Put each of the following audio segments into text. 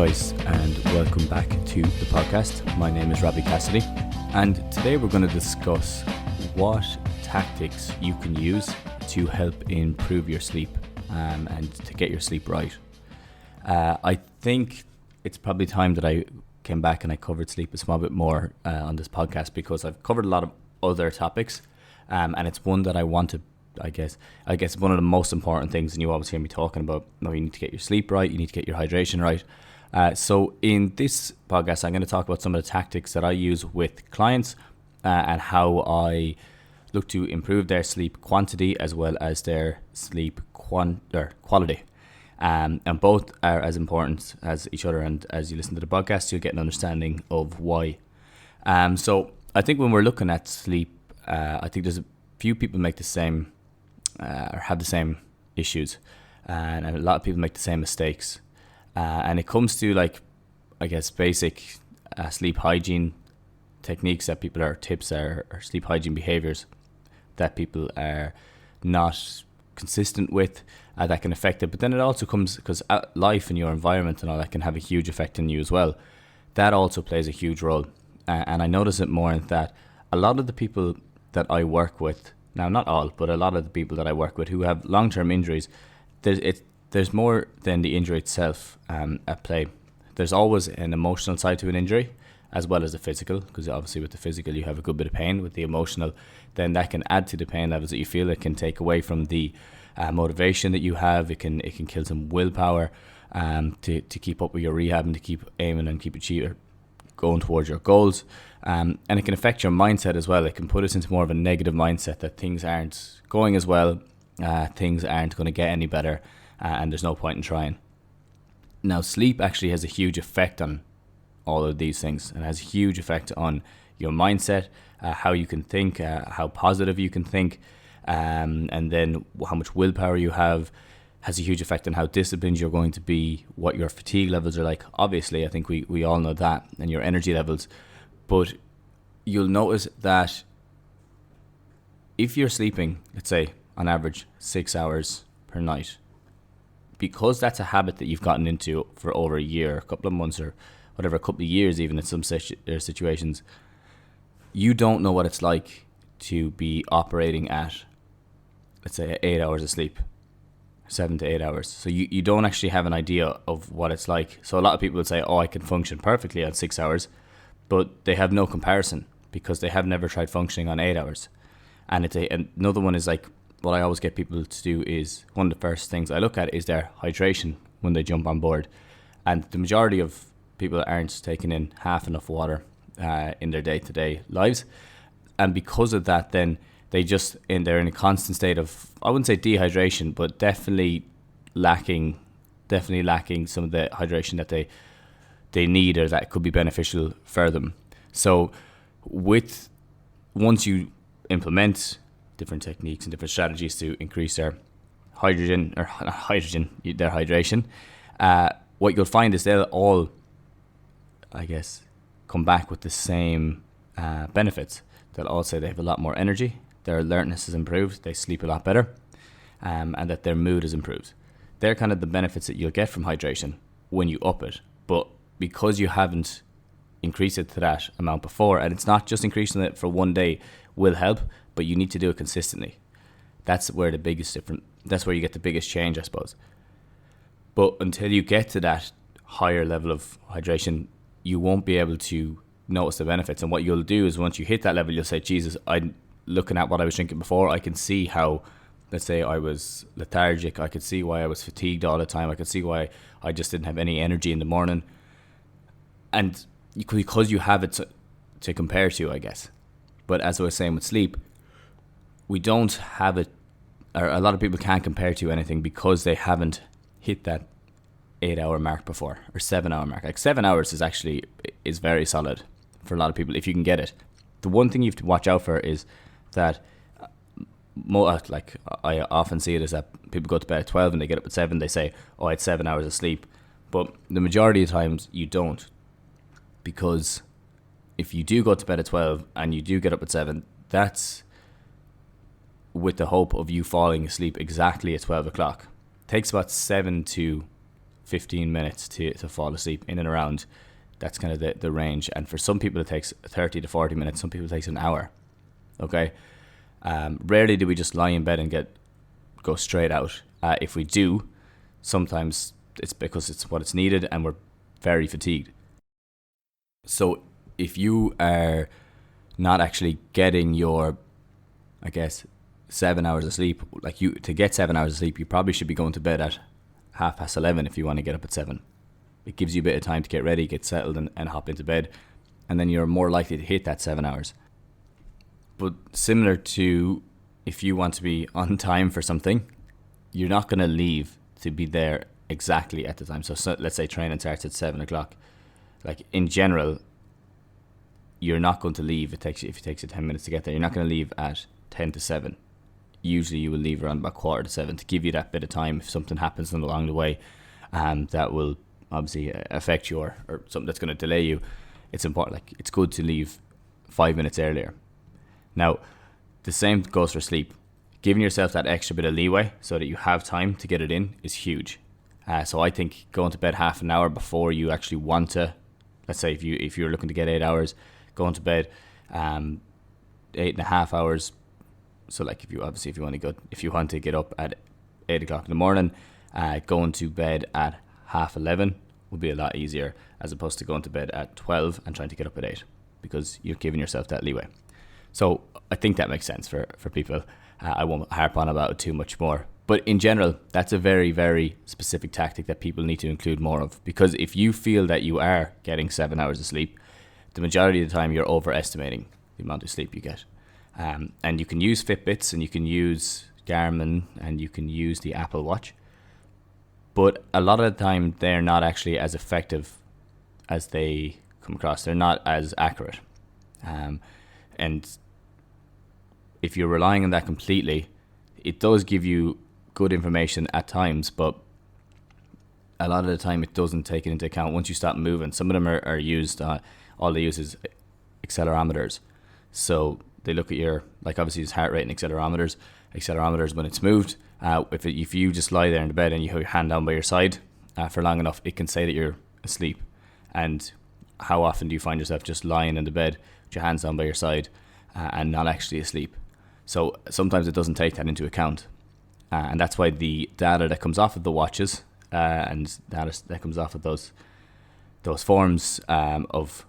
guys, and welcome back to the podcast. My name is Robbie Cassidy, and today we're going to discuss what tactics you can use to help improve your sleep and to get your sleep right. I think it's probably time that I came back and I covered sleep a small bit more on this podcast, because I've covered a lot of other topics, and it's one that I want to, I guess one of the most important things, and you always hear me talking about, you need to get your sleep right, you need to get your hydration right. So in this podcast, I'm going to talk about some of the tactics that I use with clients and how I look to improve their sleep quantity as well as their sleep quality. And both are as important as each other, and as you listen to the podcast, you'll get an understanding of why. So I think when we're looking at sleep, I think there's a few people make the same or have the same issues, and a lot of people make the same mistakes. And it comes to basic sleep hygiene techniques that people tips or sleep hygiene behaviors that people are not consistent with, that can affect it. But then it also comes because life and your environment and all that can have a huge effect on you as well. That also plays a huge role. And I notice it more in that a lot of the people that I work with, now not all, but a lot of the people that I work with who have long-term injuries, there's more than the injury itself at play. There's always an emotional side to an injury as well as the physical, because obviously with the physical you have a good bit of pain. With the emotional, then that can add to the pain levels that you feel. It can take away from the motivation that you have. It can kill some willpower to keep up with your rehab and to keep aiming and keep achieving, going towards your goals. And it can affect your mindset as well. It can put us into more of a negative mindset that things aren't going as well, things aren't going to get any better, and there's no point in trying. Now, sleep actually has a huge effect on all of these things, and has a huge effect on your mindset, how you can think, how positive you can think, and then how much willpower you have. Has a huge effect on how disciplined you're going to be, what your fatigue levels are like. Obviously, I think we all know that, and your energy levels. But you'll notice that if you're sleeping, let's say on average 6 hours per night, because that's a habit that you've gotten into for over a year, a couple of months, or whatever, a couple of years even in some situations, you don't know what it's like to be operating at, let's say, 8 hours of sleep, 7 to 8 hours. So you don't actually have an idea of what it's like. So a lot of people would say, I can function perfectly on 6 hours, but they have no comparison because they have never tried functioning on 8 hours. And another one is like, what I always get people to do is, one of the first things I look at is their hydration when they jump on board. And the majority of people aren't taking in half enough water in their day-to-day lives. And because of that, then they're in a constant state of, I wouldn't say dehydration, but definitely lacking some of the hydration that they need, or that could be beneficial for them. So once you implement different techniques and different strategies to increase their hydration, what you'll find is they'll all, I guess, come back with the same benefits. They'll all say they have a lot more energy, their alertness is improved, they sleep a lot better, and that their mood is improved. They're kind of the benefits that you'll get from hydration when you up it. But because you haven't increased it to that amount before, and it's not just increasing it for one day will help, but you need to do it consistently. That's where you get the biggest change, I suppose. But until you get to that higher level of hydration, you won't be able to notice the benefits. And what you'll do is, once you hit that level, you'll say, Jesus, I'm looking at what I was drinking before, I can see how, let's say, I was lethargic, I could see why I was fatigued all the time, I could see why I just didn't have any energy in the morning. And because you have it to compare to, I guess. But as I was saying with sleep, we don't have it, or a lot of people can't compare to anything because they haven't hit that 8 hour mark before, or 7 hour mark. Like 7 hours is very solid for a lot of people if you can get it. The one thing you have to watch out for is that, I often see it, is that people go to bed at 12 and they get up at 7, they say, I had 7 hours of sleep. But the majority of times you don't, because if you do go to bed at 12 and you do get up at 7, that's with the hope of you falling asleep exactly at 12 o'clock. It takes about 7 to 15 minutes to fall asleep, in and around. That's kind of the range. And for some people it takes 30 to 40 minutes. Some people it takes an hour. Okay. Rarely do we just lie in bed and go straight out. If we do, sometimes it's because it's what it's needed and we're very fatigued. So if you are not actually getting your, 7 hours of sleep, to get 7 hours of sleep, you probably should be going to bed at 11:30 if you want to get up at 7. It gives you a bit of time to get ready, get settled, and hop into bed, and then you're more likely to hit that 7 hours. But similar to if you want to be on time for something, you're not going to leave to be there exactly at the time. So let's say training starts at 7 o'clock. In general, you're not going to leave. If it takes you 10 minutes to get there, you're not going to leave at 10 to 7. Usually you will leave around about 6:45 to give you that bit of time if something happens along the way that will obviously affect you or something that's going to delay you. It's important. It's good to leave 5 minutes earlier. Now, the same goes for sleep. Giving yourself that extra bit of leeway so that you have time to get it in is huge. So I think going to bed half an hour before you actually want to, let's say if you're looking to get 8 hours, going to bed 8.5 hours. So if you want to get up at 8 o'clock in the morning, going to bed at 11:30 would be a lot easier as opposed to going to bed at 12 and trying to get up at 8, because you're giving yourself that leeway. So I think that makes sense for people. I won't harp on about it too much more. But in general, that's a very, very specific tactic that people need to include more of, because if you feel that you are getting 7 hours of sleep, the majority of the time you're overestimating the amount of sleep you get. And you can use Fitbits and you can use Garmin and you can use the Apple Watch. But a lot of the time they're not actually as effective as they come across. They're not as accurate. And if you're relying on that completely, it does give you good information at times, but a lot of the time it doesn't take it into account once you stop moving. Some of them are used, all they use is accelerometers. So they look at your, obviously it's heart rate and accelerometers when it's moved. If you just lie there in the bed and you have your hand down by your side for long enough, it can say that you're asleep. And how often do you find yourself just lying in the bed with your hands down by your side and not actually asleep? So sometimes it doesn't take that into account. And that's why the data that comes off of the watches and data that comes off of those forms of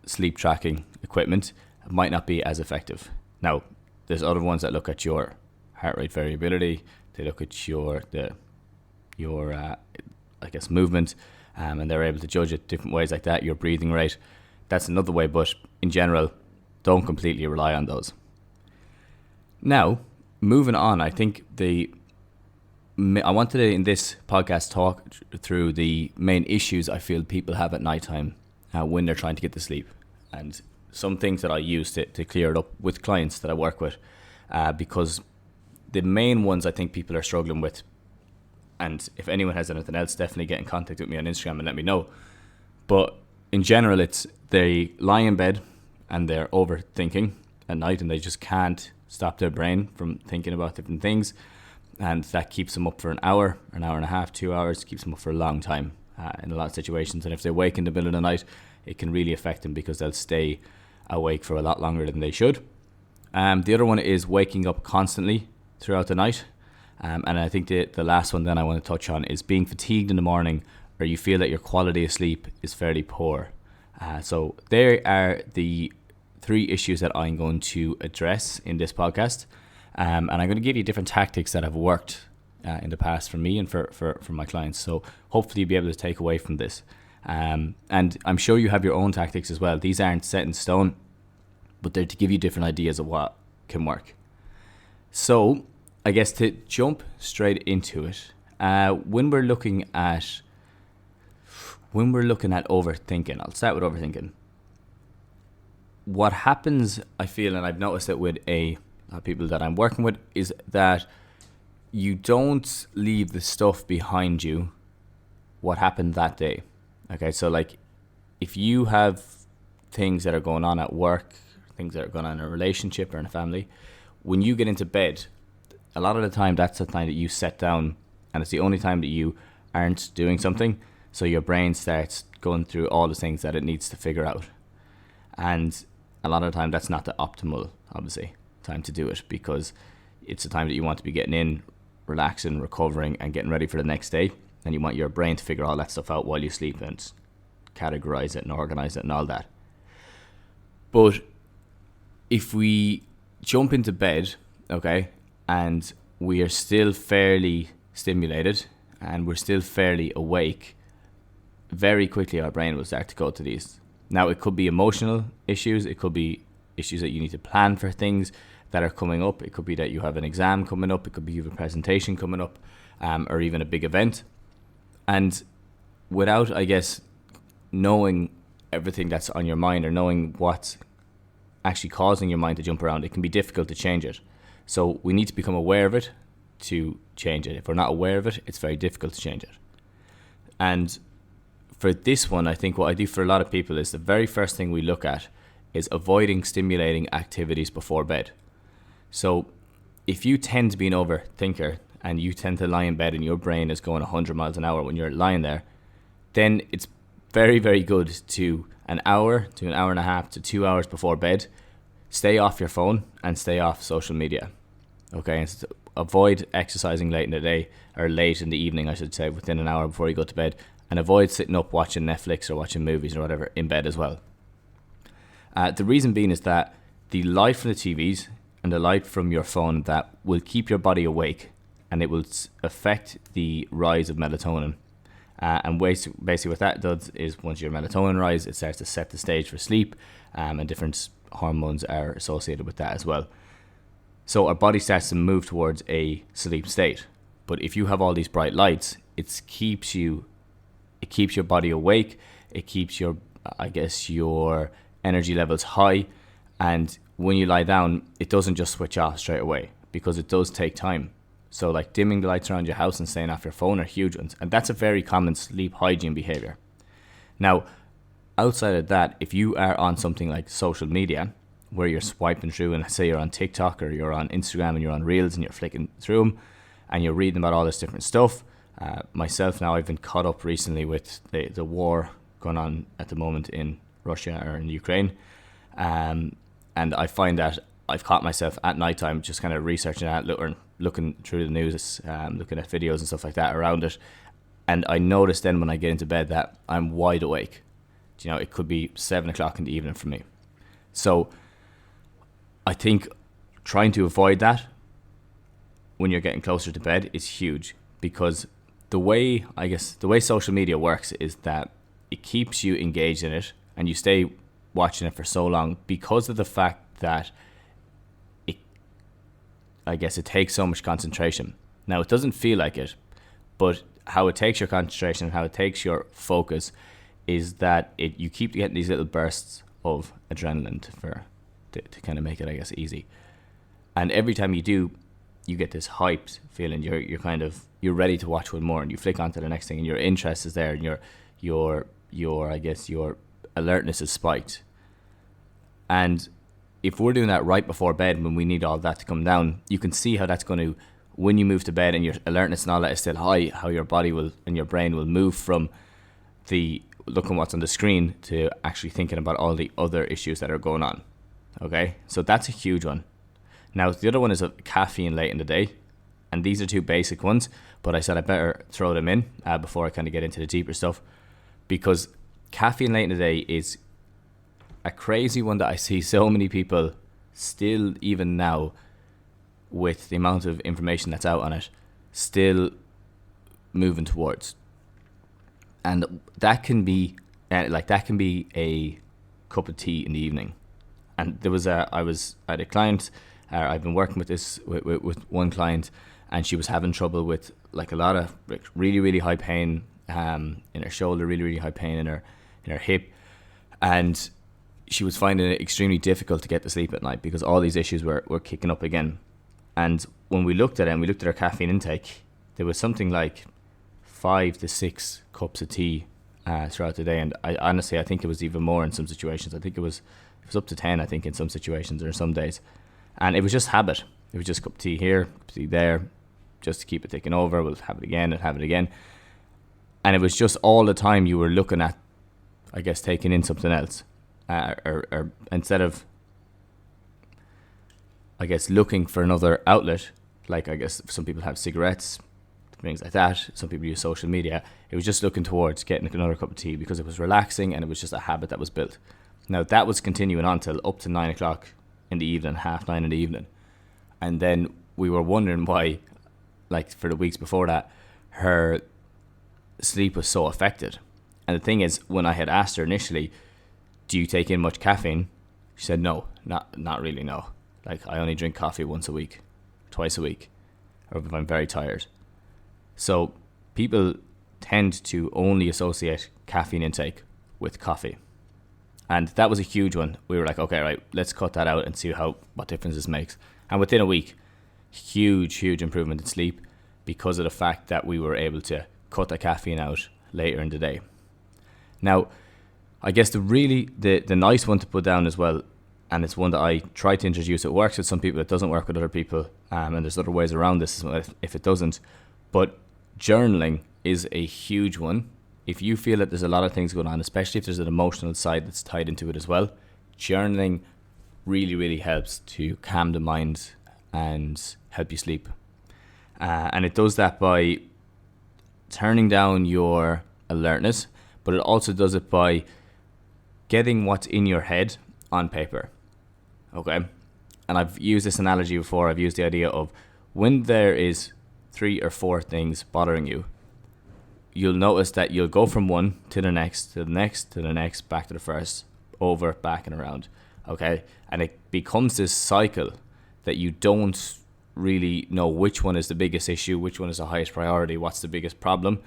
sleep tracking equipment might not be as effective. Now, there's other ones that look at your heart rate variability. They look at your movement, and they're able to judge it different ways like that. Your breathing rate, that's another way. But in general, don't completely rely on those. Now, moving on, I think I wanted to, in this podcast, talk through the main issues I feel people have at nighttime when they're trying to get to sleep, and some things that I use to clear it up with clients that I work with, because the main ones I think people are struggling with, and if anyone has anything else, definitely get in contact with me on Instagram and let me know. But in general, it's they lie in bed and they're overthinking at night and they just can't stop their brain from thinking about different things, and that keeps them up for an hour and a half, 2 hours, keeps them up for a long time in a lot of situations. And if they wake in the middle of the night, it can really affect them because they'll stay awake for a lot longer than they should. The other one is waking up constantly throughout the night. And I think the last one then I want to touch on is being fatigued in the morning, or you feel that your quality of sleep is fairly poor. So there are the 3 issues that I'm going to address in this podcast. And I'm going to give you different tactics that have worked in the past for me and for my clients. So hopefully you'll be able to take away from this. And I'm sure you have your own tactics as well. These aren't set in stone, but they're to give you different ideas of what can work. So I guess to jump straight into it, when we're looking at overthinking, I'll start with overthinking. What happens, I feel, and I've noticed it with people that I'm working with, is that you don't leave the stuff behind you, what happened that day. Okay, so if you have things that are going on at work, things that are going on in a relationship or in a family, when you get into bed, a lot of the time that's the time that you set down, and it's the only time that you aren't doing something. So your brain starts going through all the things that it needs to figure out. And a lot of the time that's not the optimal, obviously, time to do it, because it's the time that you want to be getting in, relaxing, recovering, and getting ready for the next day. And you want your brain to figure all that stuff out while you sleep and categorize it and organize it and all that. But if we jump into bed, okay, and we are still fairly stimulated and we're still fairly awake, very quickly our brain will start to go to these. Now, it could be emotional issues. It could be issues that you need to plan for things that are coming up. It could be that you have an exam coming up. It could be you have a presentation coming up, or even a big event. And without, I guess, knowing everything that's on your mind or knowing what's actually causing your mind to jump around, it can be difficult to change it. So we need to become aware of it to change it. If we're not aware of it, it's very difficult to change it. And for this one, I think what I do for a lot of people is the very first thing we look at is avoiding stimulating activities before bed. So if you tend to be an overthinker and you tend to lie in bed and your brain is going 100 miles an hour when you're lying there, then it's very, very good to an hour to an hour and a half to 2 hours before bed, stay off your phone and stay off social media. Okay, and so avoid exercising late in the day, or late in the evening, I should say, within an hour before you go to bed, and avoid sitting up watching Netflix or watching movies or whatever in bed as well. The reason being is that the light from the TVs and the light from your phone, that will keep your body awake, and it will affect the rise of melatonin. And basically what that does is once your melatonin rises, it starts to set the stage for sleep, and different hormones are associated with that as well. So our body starts to move towards a sleep state. But if you have all these bright lights, it keeps your body awake, it keeps your energy levels high, and when you lie down, it doesn't just switch off straight away, because it does take time. So like dimming the lights around your house and staying off your phone are huge ones, and that's a very common sleep hygiene behavior. Now, outside of that, if you are on something like social media, where you're swiping through, and say you're on TikTok or you're on Instagram and you're on Reels and you're flicking through them and you're reading about all this different stuff. Myself now, I've been caught up recently with the war going on at the moment in Russia or in Ukraine. And I find that I've caught myself at nighttime just kind of researching that, looking through the news, looking at videos and stuff like that around it. And I notice then when I get into bed that I'm wide awake. You know, it could be 7 o'clock in the evening for me. So I think trying to avoid that when you're getting closer to bed is huge, because the way social media works is that it keeps you engaged in it and you stay watching it for so long because of the fact that it takes so much concentration. Now, it doesn't feel like it, but how it takes your concentration and how it takes your focus is that you keep getting these little bursts of adrenaline to kind of make it, I guess, easy. And every time you do, you get this hyped feeling. You're ready to watch one more, and you flick onto the next thing, and your interest is there, and your alertness is spiked. And if we're doing that right before bed, when we need all that to come down, you can see how that's going to, when you move to bed and your alertness and all that is still high, how your body will and your brain will move from the looking what's on the screen to actually thinking about all the other issues that are going on. Okay, so that's a huge one. Now, the other one is caffeine late in the day, and these are two basic ones, but I said I better throw them in before I kind of get into the deeper stuff, because caffeine late in the day is a crazy one that I see so many people still, even now, with the amount of information that's out on it, still moving towards. And that can be a cup of tea in the evening. And there was I had a client, I've been working with this with one client, and she was having trouble with like a lot of really, really high pain in her shoulder, really, really high pain in her hip, and she was finding it extremely difficult to get to sleep at night because all these issues were kicking up again. And when we looked at it and we looked at her caffeine intake, there was something like 5 to 6 cups of tea throughout the day. And I think it was even more in some situations. I think it was up to 10, I think, in some situations or some days. And it was just habit. It was just cup of tea here, cup of tea there, just to keep it ticking over. We'll have it again and have it again. And it was just all the time you were looking at, I guess, taking in something else, or instead of, I guess, looking for another outlet, like I guess some people have cigarettes, things like that. Some people use social media. It was just looking towards getting another cup of tea because it was relaxing and it was just a habit that was built. Now that was continuing on till up to 9 o'clock in the evening, 9:30 in the evening. And then we were wondering why, like for the weeks before that, her sleep was so affected. And the thing is, when I had asked her initially, do you take in much caffeine? She said, no, not really, no. Like I only drink coffee once a week, twice a week, or if I'm very tired. So people tend to only associate caffeine intake with coffee. And that was a huge one. We were like, okay, right, let's cut that out and see what difference this makes. And within a week, huge improvement in sleep because of the fact that we were able to cut the caffeine out later in the day. Now, I guess the nice one to put down as well, and it's one that I try to introduce. It works with some people, it doesn't work with other people, and there's other ways around this as well if it doesn't. But journaling is a huge one. If you feel that there's a lot of things going on, especially if there's an emotional side that's tied into it as well, journaling really helps to calm the mind and help you sleep. And it does that by turning down your alertness, but it also does it by getting what's in your head on paper. Okay? And I've used this analogy before. I've used the idea of when there is 3 or 4 things bothering you, you'll notice that you'll go from one to the next, to the next, to the next, back to the first, over, back and around. Okay? And it becomes this cycle that you don't really know which one is the biggest issue, which one is the highest priority, what's the biggest problem.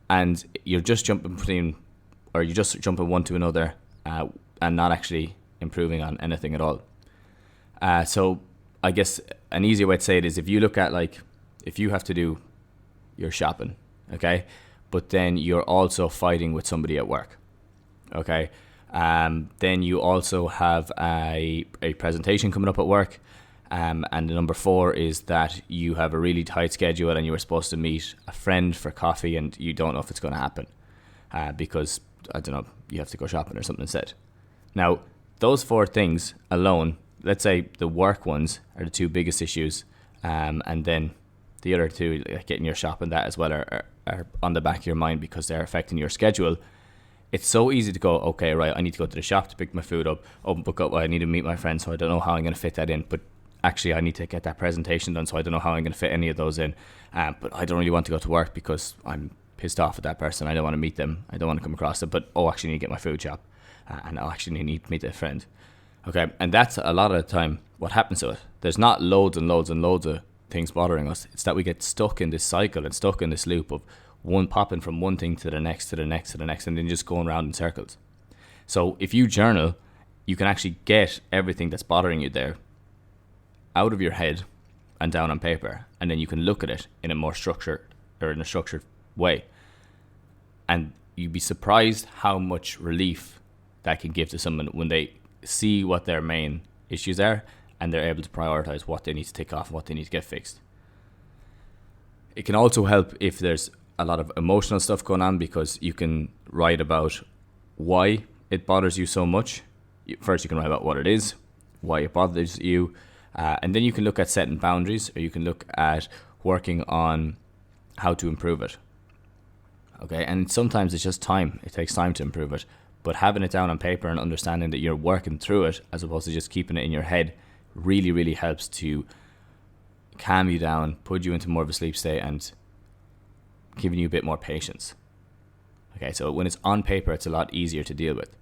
And you're just jumping one to another and not actually improving on anything at all. So I guess an easier way to say it is if you look at if you have to do your shopping, okay, but then you're also fighting with somebody at work, okay, then you also have a presentation coming up at work, and the number 4 is that you have a really tight schedule and you were supposed to meet a friend for coffee and you don't know if it's going to happen because, I don't know, you have to go shopping or something instead. Now, those 4 things alone, let's say the work ones are the 2 biggest issues, and then the other 2, like getting your shop and that as well, are on the back of your mind because they're affecting your schedule. It's so easy to go, okay, right, I need to go to the shop to pick my food up, book up, I need to meet my friend, so I don't know how I'm going to fit that in. But actually, I need to get that presentation done, so I don't know how I'm going to fit any of those in. But I don't really want to go to work because I'm pissed off at that person. I don't want to meet them. I don't want to come across them. But, actually, I need to get my food shop. And I actually need to meet a friend. Okay, and that's a lot of the time what happens to it. There's not loads and loads and loads of things bothering us. It's that we get stuck in this cycle and stuck in this loop of one popping from one thing to the next, to the next, to the next, and then just going around in circles. So if you journal, you can actually get everything that's bothering you there out of your head and down on paper, and then you can look at it in a more structured way. And you'd be surprised how much relief that can give to someone when they see what their main issues are and they're able to prioritize what they need to tick off and what they need to get fixed. It can also help if there's a lot of emotional stuff going on, because you can write about why it bothers you so much. First, you can write about what it is, why it bothers you, and then you can look at setting boundaries, or you can look at working on how to improve it. Okay, and sometimes it's just time. It takes time to improve it. But having it down on paper and understanding that you're working through it as opposed to just keeping it in your head really, really helps to calm you down, put you into more of a sleep state, and giving you a bit more patience. Okay, so when it's on paper, it's a lot easier to deal with.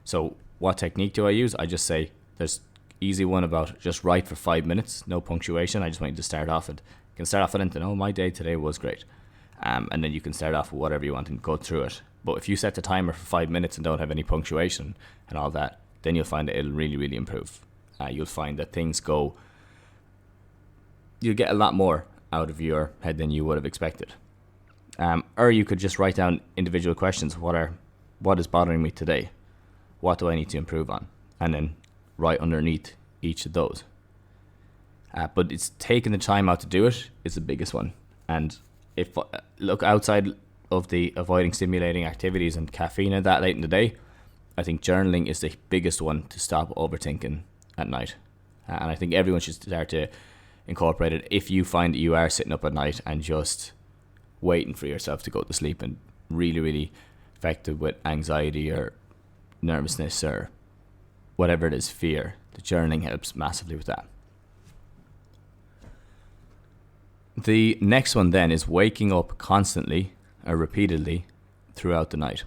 So what technique do I use? I just say there's easy one about just write for 5 minutes, no punctuation. I just want you to start off and you can start off with anything. My day today was great. And then you can start off with whatever you want and go through it. But if you set the timer for 5 minutes and don't have any punctuation and all that, then you'll find that it'll really, really improve. You'll find that you'll get a lot more out of your head than you would have expected. Or you could just write down individual questions. What is bothering me today? What do I need to improve on? And then write underneath each of those. But it's taking the time out to do it is the biggest one. And if look outside of the avoiding stimulating activities and caffeine and that late in the day, I think journaling is the biggest one to stop overthinking at night. And I think everyone should start to incorporate it if you find that you are sitting up at night and just waiting for yourself to go to sleep and really, really affected with anxiety or nervousness or whatever it is, fear. The journaling helps massively with that. The next one then is waking up constantly or repeatedly throughout the night.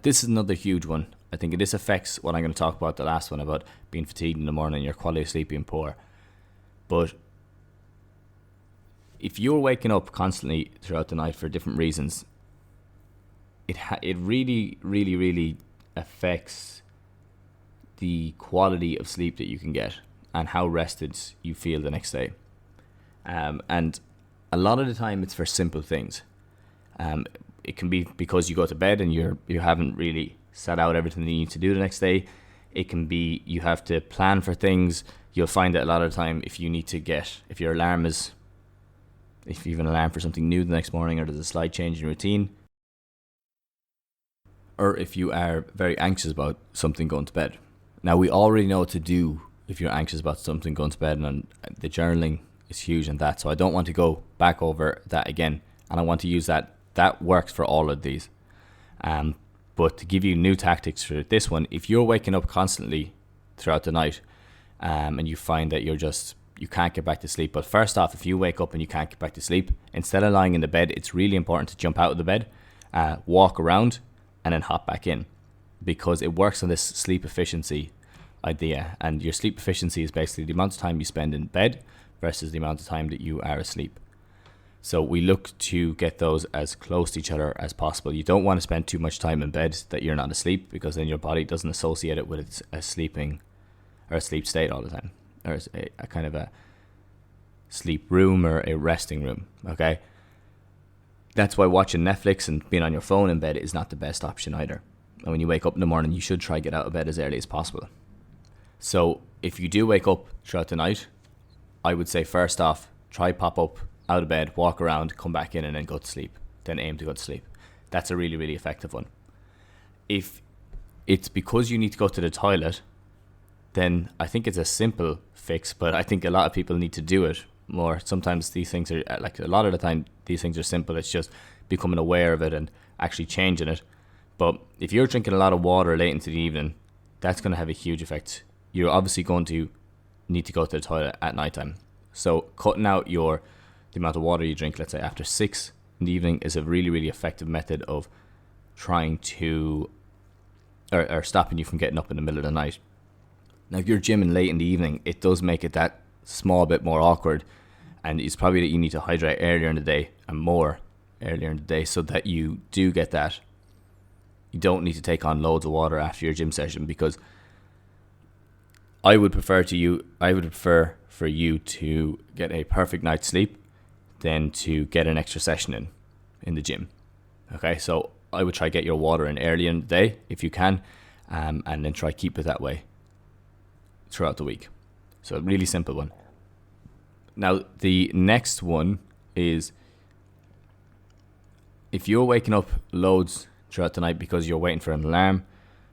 This is another huge one. I think this affects what I'm going to talk about, the last one, about being fatigued in the morning, your quality of sleep being poor. But if you're waking up constantly throughout the night for different reasons, it really, really, really affects the quality of sleep that you can get and how rested you feel the next day. And a lot of the time it's for simple things. It can be because you go to bed and you haven't really set out everything that you need to do the next day. It can be you have to plan for things. You'll find that a lot of the time if you have an alarm for something new the next morning, or there's a slight change in routine, or if you are very anxious about something going to bed. Now, we already know what to do if you're anxious about something going to bed, and the journaling is huge in that. So I don't want to go back over that again. And I want to use that works for all of these. But to give you new tactics for this one, if you're waking up constantly throughout the night, and you find that you can't get back to sleep. But first off, if you wake up and you can't get back to sleep, instead of lying in the bed, it's really important to jump out of the bed, walk around, and then hop back in, because it works on this sleep efficiency idea. And your sleep efficiency is basically the amount of time you spend in bed versus the amount of time that you are asleep. So we look to get those as close to each other as possible. You don't want to spend too much time in bed that you're not asleep, because then your body doesn't associate it with a sleeping or a sleep state all the time, or a kind of a sleep room or a resting room. Okay, that's why watching Netflix and being on your phone in bed is not the best option either. And when you wake up in the morning, you should try to get out of bed as early as possible. So if you do wake up throughout the night, I would say first off, try pop up out of bed, walk around, come back in, and then go to sleep. Then aim to go to sleep. That's a really, really effective one. If it's because you need to go to the toilet, then I think it's a simple fix, but I think a lot of people need to do it more. Sometimes these things are, like a lot of the time, these things are simple. It's just becoming aware of it and actually changing it. But if you're drinking a lot of water late into the evening, that's going to have a huge effect. You're obviously going to need to go to the toilet at nighttime. So cutting out the amount of water you drink, let's say after 6 in the evening, is a really, really effective method of trying to, or stopping you from getting up in the middle of the night. Now, if you're gymming late in the evening, it does make it that small bit more awkward, and it's probably that you need to hydrate earlier in the day and more earlier in the day, so that you do get that. You don't need to take on loads of water after your gym session, because I would prefer for you to get a perfect night's sleep than to get an extra session in the gym. Okay, so I would try get your water in early in the day if you can, and then try keep it that way throughout the week. So a really simple one. Now, the next one is, if you're waking up loads throughout the night because you're waiting for an alarm,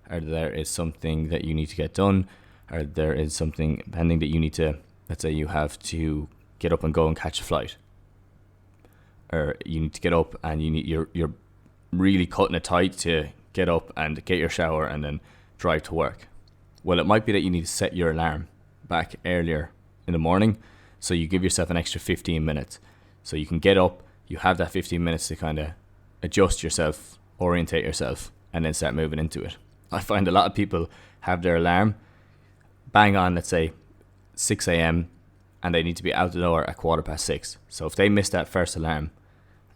or there is something that you need to get done, or there is something pending that you need to, let's say you have to get up and go and catch a flight, or you need to get up and you're really cutting it tight to get up and get your shower and then drive to work. Well, it might be that you need to set your alarm back earlier in the morning, so you give yourself an extra 15 minutes. So you can get up, you have that 15 minutes to kind of adjust yourself, orientate yourself, and then start moving into it. I find a lot of people have their alarm bang on, let's say 6 a.m, and they need to be out the door at 6:15. So if they miss that first alarm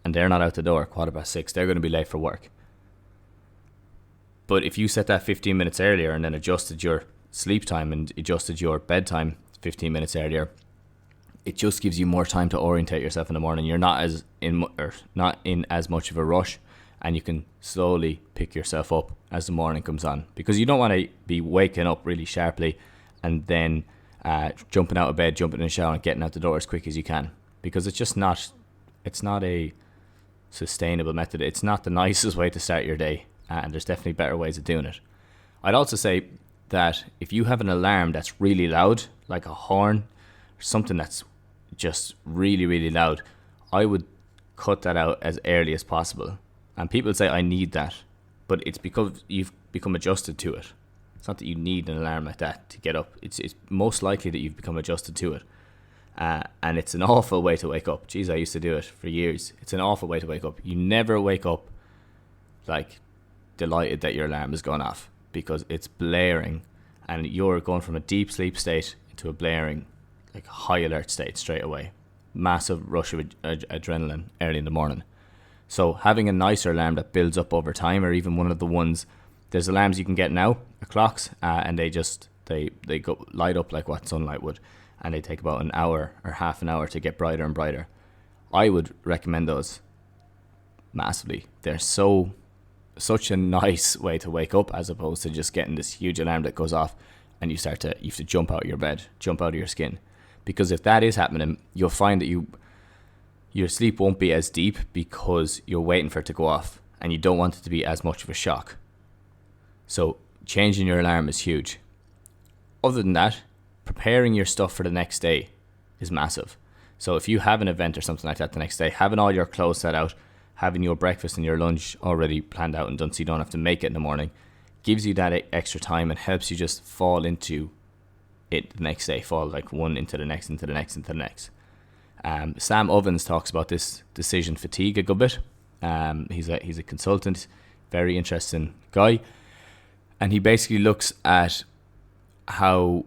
and they're not out the door at 6:15, they're going to be late for work. But if you set that 15 minutes earlier and then adjusted your sleep time and adjusted your bedtime 15 minutes earlier, it just gives you more time to orientate yourself in the morning. You're not in as much of a rush, and you can slowly pick yourself up as the morning comes on, because you don't want to be waking up really sharply and then jumping out of bed, jumping in the shower and getting out the door as quick as you can, because it's not a sustainable method. It's not the nicest way to start your day, and there's definitely better ways of doing it. I'd also say that if you have an alarm that's really loud, like a horn or something that's just really, really loud, I would cut that out as early as possible. And people say, I need that, but it's because you've become adjusted to it. It's not that you need an alarm like that to get up. It's most likely that you've become adjusted to it. And it's an awful way to wake up. Jeez, I used to do it for years. It's an awful way to wake up. You never wake up like delighted that your alarm is gone off, because it's blaring and you're going from a deep sleep state into a blaring, like high alert state straight away. Massive rush of adrenaline early in the morning. So having a nicer alarm that builds up over time, or even one of the ones, there's alarms you can get now, clocks, and they go light up like what sunlight would, and they take about an hour or half an hour to get brighter and brighter. I would recommend those massively. They're such a nice way to wake up, as opposed to just getting this huge alarm that goes off and you have to jump out of your bed, jump out of your skin. Because if that is happening, you'll find that your sleep won't be as deep, because you're waiting for it to go off and you don't want it to be as much of a shock. So changing your alarm is huge. Other than that, preparing your stuff for the next day is massive. So if you have an event or something like that the next day, having all your clothes set out, having your breakfast and your lunch already planned out and done so you don't have to make it in the morning, gives you that extra time and helps you just fall into it the next day, fall like one into the next, into the next, into the next. Sam Ovens talks about this decision fatigue a good bit. He's a consultant, very interesting guy. And he basically looks at how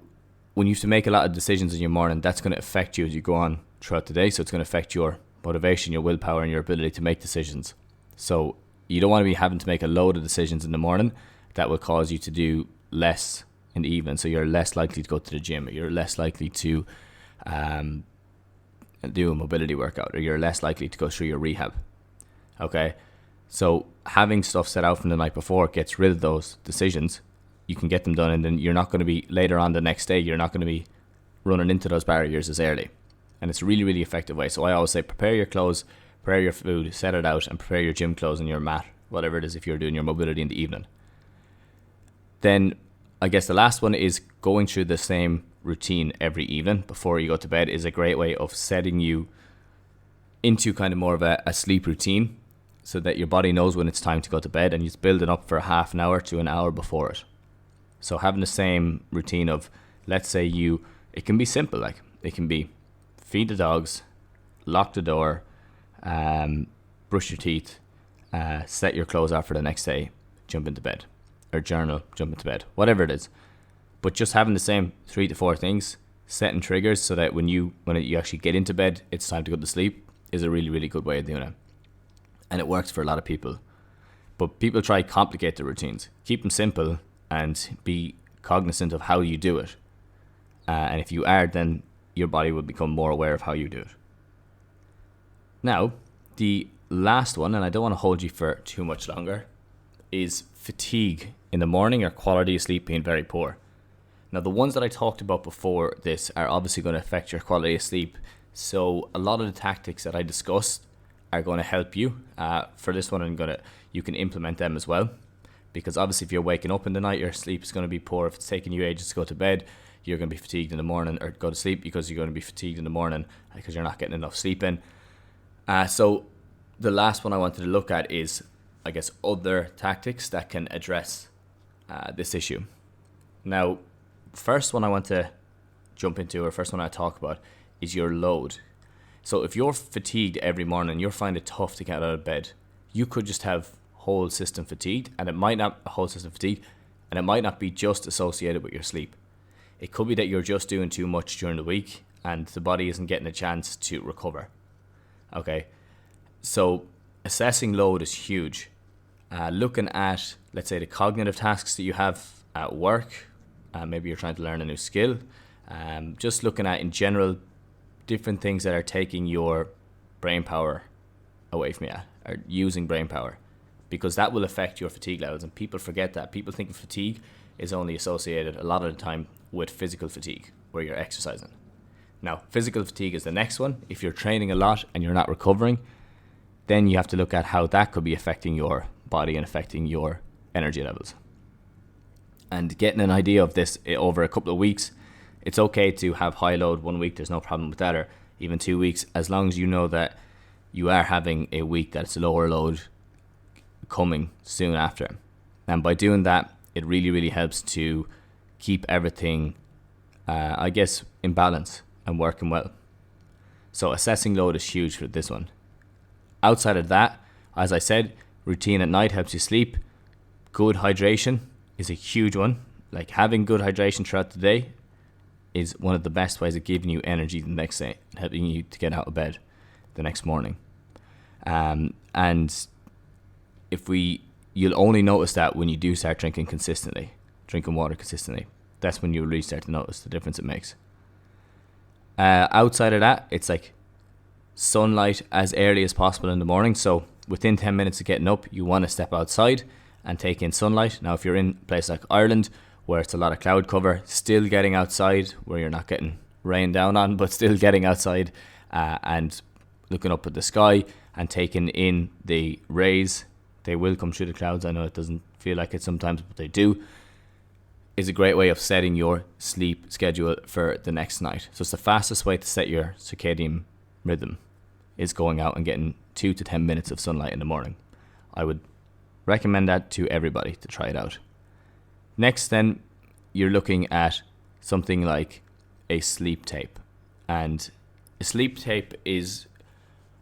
when you have to make a lot of decisions in your morning, that's going to affect you as you go on throughout the day. So it's going to affect your motivation, your willpower, and your ability to make decisions. So you don't want to be having to make a load of decisions in the morning that will cause you to do less in the evening. So you're less likely to go to the gym, or you're less likely to do a mobility workout, or you're less likely to go through your rehab. Okay, so having stuff set out from the night before gets rid of those decisions. You can get them done, and then you're not going to be later on the next day, you're not going to be running into those barriers as early. And it's a really, really effective way. So I always say, prepare your clothes, prepare your food, set it out, and prepare your gym clothes and your mat, whatever it is, if you're doing your mobility in the evening. Then I guess the last one is going through the same routine every evening before you go to bed is a great way of setting you into kind of more of a sleep routine, so that your body knows when it's time to go to bed, and it's building up for half an hour to an hour before it. So having the same routine of, let's say it can be simple, like it can be feed the dogs, lock the door, brush your teeth, set your clothes out for the next day, jump into bed, or journal, jump into bed, whatever it is. But just having the same 3 to 4 things, setting triggers so that when you actually get into bed, it's time to go to sleep, is a really, really good way of doing it. And it works for a lot of people. But people try to complicate the routines. Keep them simple and be cognizant of how you do it. And if you are, then your body will become more aware of how you do it. Now, the last one, and I don't want to hold you for too much longer, is fatigue in the morning, or quality of sleep being very poor. Now, the ones that I talked about before this are obviously going to affect your quality of sleep. So a lot of the tactics that I discussed are going to help you. For this one, you can implement them as well. Because obviously if you're waking up in the night, your sleep is going to be poor. If it's taking you ages to go to bed, you're going to be fatigued in the morning, or go to sleep because you're going to be fatigued in the morning because you're not getting enough sleep in. So the last one I wanted to look at is, I guess, other tactics that can address this issue. Now, first one I want to jump into, or first one I talk about, is your load. So if you're fatigued every morning, you're finding it tough to get out of bed, you could just have whole system fatigue, and it might not be just associated with your sleep. It could be that you're just doing too much during the week and the body isn't getting a chance to recover. Okay, so assessing load is huge. Looking at, let's say, the cognitive tasks that you have at work, maybe you're trying to learn a new skill, just looking at in general different things that are taking your brain power away from you, or using brain power, because that will affect your fatigue levels. And people forget that. People think fatigue is only associated a lot of the time with physical fatigue, where you're exercising. Now, physical fatigue is the next one. If you're training a lot and you're not recovering, then you have to look at how that could be affecting your body and affecting your energy levels. And getting an idea of this over a couple of weeks, it's okay to have high load 1 week, there's no problem with that, or even 2 weeks, as long as you know that you are having a week that's lower load coming soon after. And by doing that, it really, really helps to keep everything, in balance and working well. So assessing load is huge for this one. Outside of that, as I said, routine at night helps you sleep. Good hydration is a huge one. Like having good hydration throughout the day is one of the best ways of giving you energy the next day, helping you to get out of bed the next morning. And you'll only notice that when you do start drinking water consistently. That's when you'll really start to notice the difference it makes. Outside of that, it's like sunlight as early as possible in the morning. So within 10 minutes of getting up, you want to step outside and take in sunlight. Now, if you're in a place like Ireland, where it's a lot of cloud cover, still getting outside, where you're not getting rain down on, but still getting outside and looking up at the sky and taking in the rays. They will come through the clouds. I know it doesn't feel like it sometimes, but they do. Is a great way of setting your sleep schedule for the next night. So it's the fastest way to set your circadian rhythm is going out and getting 2 to 10 minutes of sunlight in the morning. I would recommend that to everybody to try it out. Next, then, you're looking at something like a sleep tape. And a sleep tape is,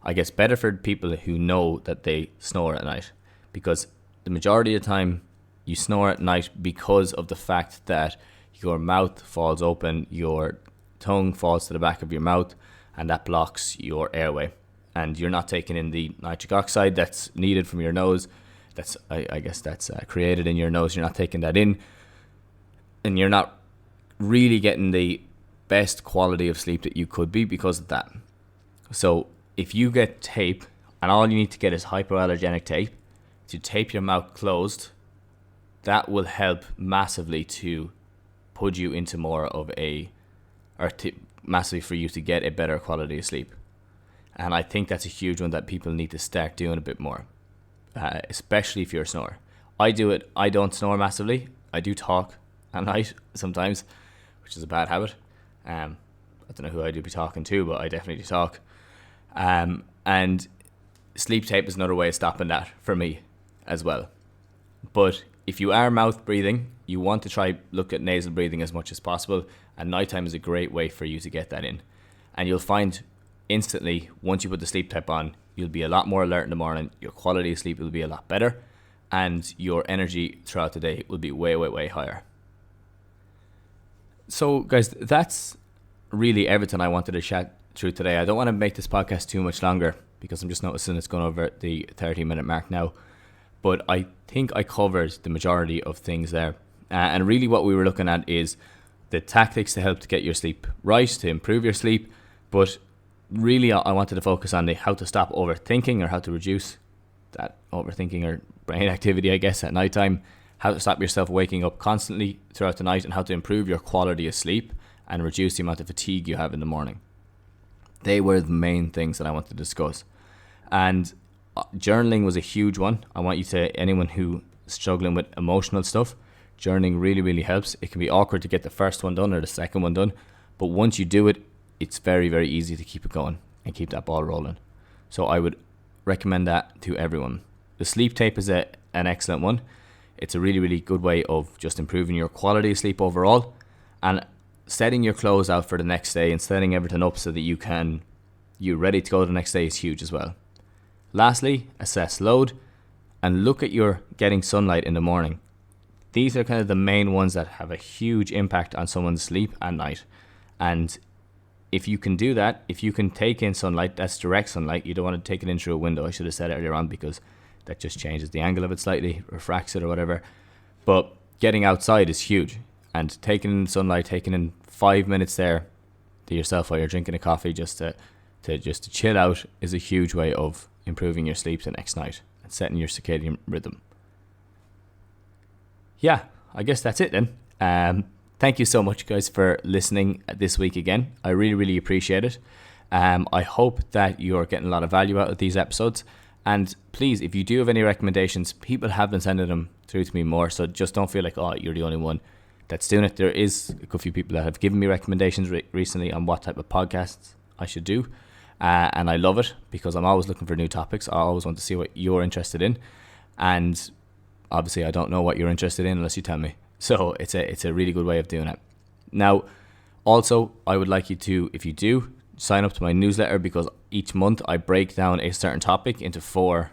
I guess, better for people who know that they snore at night, because the majority of the time you snore at night because of the fact that your mouth falls open, your tongue falls to the back of your mouth, and that blocks your airway. And you're not taking in the nitric oxide that's needed from your nose. That's created in your nose. You're not taking that in, and you're not really getting the best quality of sleep that you could be because of that. So if you get tape, and all you need to get is hypoallergenic tape to tape your mouth closed, that will help massively to put you into more of massively for you to get a better quality of sleep. And I think that's a huge one that people need to start doing a bit more, especially if you're a snorer. I do it. I don't snore massively. I do talk at night sometimes, which is a bad habit. I don't know who I do be talking to, but I definitely do talk. And sleep tape is another way of stopping that for me as well. But if you are mouth breathing, you want to look at nasal breathing as much as possible. And nighttime is a great way for you to get that in. And you'll find instantly, once you put the sleep tape on, you'll be a lot more alert in the morning. Your quality of sleep will be a lot better. And your energy throughout the day will be way, way, way higher. So guys, that's really everything I wanted to chat through today. I don't want to make this podcast too much longer because I'm just noticing it's gone over the 30-minute mark now. But I think I covered the majority of things there. And really what we were looking at is the tactics to help to get your sleep right, to improve your sleep. But really I wanted to focus on how to stop overthinking, or how to reduce that overthinking or brain activity, I guess, at nighttime. How to stop yourself waking up constantly throughout the night, and how to improve your quality of sleep and reduce the amount of fatigue you have in the morning. They were the main things that I wanted to discuss. And journaling was a huge one. I want you to, anyone who is struggling with emotional stuff, journaling really, really helps. It can be awkward to get the first one done or the second one done, but once you do it, it's very, very easy to keep it going and keep that ball rolling. So I would recommend that to everyone. The sleep tape is an excellent one. It's a really, really good way of just improving your quality of sleep overall, and setting your clothes out for the next day and setting everything up so that you're ready to go the next day is huge as well. Lastly, assess load and look at your getting sunlight in the morning. These are kind of the main ones that have a huge impact on someone's sleep at night. And if you can do that, if you can take in sunlight, that's direct sunlight. You don't want to take it in through a window. I should have said it earlier on, because that just changes the angle of it slightly, refracts it or whatever. But getting outside is huge. And taking in sunlight, taking in 5 minutes there to yourself while you're drinking a coffee just to chill out is a huge way of improving your sleep the next night and setting your circadian rhythm. Yeah, I guess that's it then. Thank you so much, guys, for listening this week again. I really, really appreciate it. I hope that you're getting a lot of value out of these episodes. And please, if you do have any recommendations, people have been sending them through to me more. So just don't feel like, oh, you're the only one that's doing it. There is a good few people that have given me recommendations recently on what type of podcasts I should do. And I love it because I'm always looking for new topics. I always want to see what you're interested in. And obviously I don't know what you're interested in unless you tell me. So it's a really good way of doing it. Now, also, I would like you to, if you do, sign up to my newsletter, because each month I break down a certain topic into 3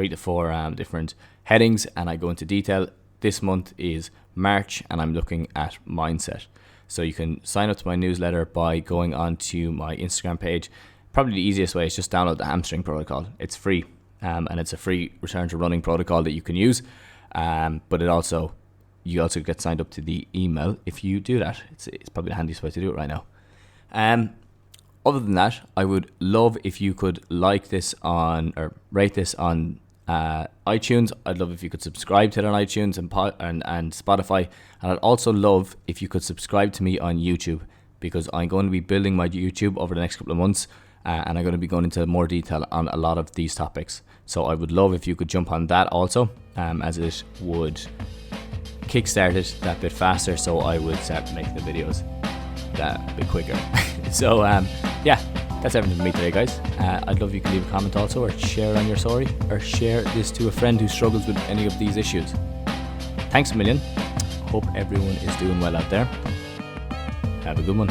to 4 different headings, and I go into detail. This month is March, and I'm looking at mindset. So you can sign up to my newsletter by going on to my Instagram page. Probably the easiest way is just download the hamstring protocol. It's free, and it's a free return to running protocol that you can use. But you also get signed up to the email if you do that. It's probably the handiest way to do it right now. Other than that, I would love if you could rate this on iTunes. I'd love if you could subscribe to it on iTunes and Spotify. And I'd also love if you could subscribe to me on YouTube, because I'm going to be building my YouTube over the next couple of months, and I'm going to be going into more detail on a lot of these topics. So I would love if you could jump on that also, as it would kickstart it that bit faster, so I would start making the videos that bit quicker. So yeah, that's everything from me today, guys. I'd love if you could leave a comment also, or share it on your story, or share this to a friend who struggles with any of these issues. Thanks a million. Hope everyone is doing well out there. Have a good one.